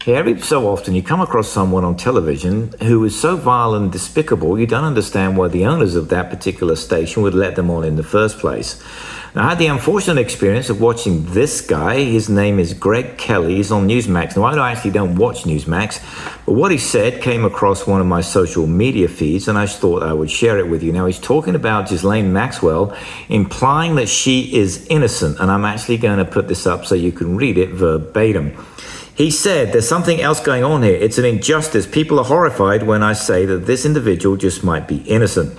Every so often you come across someone on television who is so vile and despicable, you don't understand why the owners of that particular station would let them on in the first place. Now, I had the unfortunate experience of watching this guy. His name is Greg Kelly. He's on Newsmax. Now, I actually don't watch Newsmax, but what he said came across one of my social media feeds, and I just thought I would share it with you. Now, he's talking about Ghislaine Maxwell, implying that she is innocent, and I'm actually going to put this up so you can read it verbatim. He said, there's something else going on here. It's an injustice. People are horrified when I say that this individual just might be innocent.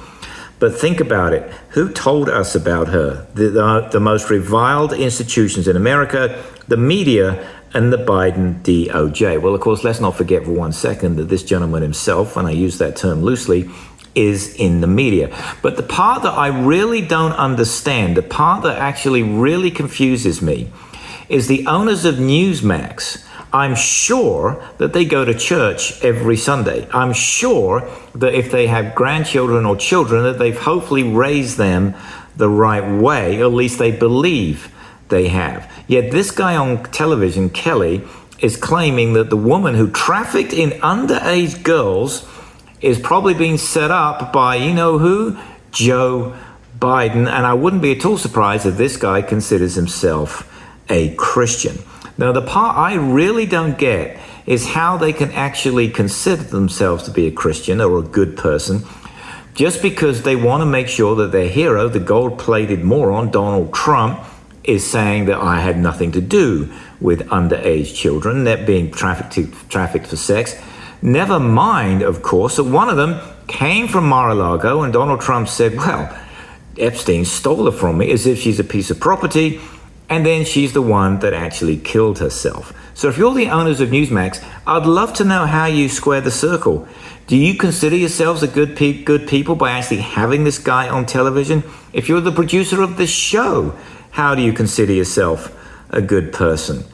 But think about it. Who told us about her? The most reviled institutions in America, the media, and the Biden DOJ. Well, of course, let's not forget for 1 second that this gentleman himself, and I use that term loosely, is in the media. But the part that I really don't understand, the part that actually really confuses me, is the owners of Newsmax. I'm sure that they go to church every Sunday. I'm sure that if they have grandchildren or children, that they've hopefully raised them the right way, or at least they believe they have. Yet this guy on television, Kelly, is claiming that the woman who trafficked in underage girls is probably being set up by, you know who? Joe Biden. And I wouldn't be at all surprised if this guy considers himself a Christian. Now, the part I really don't get is how they can actually consider themselves to be a Christian or a good person just because they want to make sure that their hero, the gold-plated moron, Donald Trump, is saying that I had nothing to do with underage children, that being trafficked for sex. Never mind, of course, that one of them came from Mar-a-Lago and Donald Trump said, well, Epstein stole her from me as if she's a piece of property. And then she's the one that actually killed herself. So if you're the owners of Newsmax, I'd love to know how you square the circle. Do you consider yourselves a good people by actually having this guy on television? If you're the producer of this show, how do you consider yourself a good person?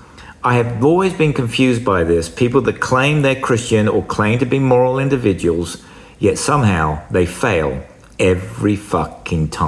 I have always been confused by this. People that claim they're Christian or claim to be moral individuals, yet somehow they fail every fucking time.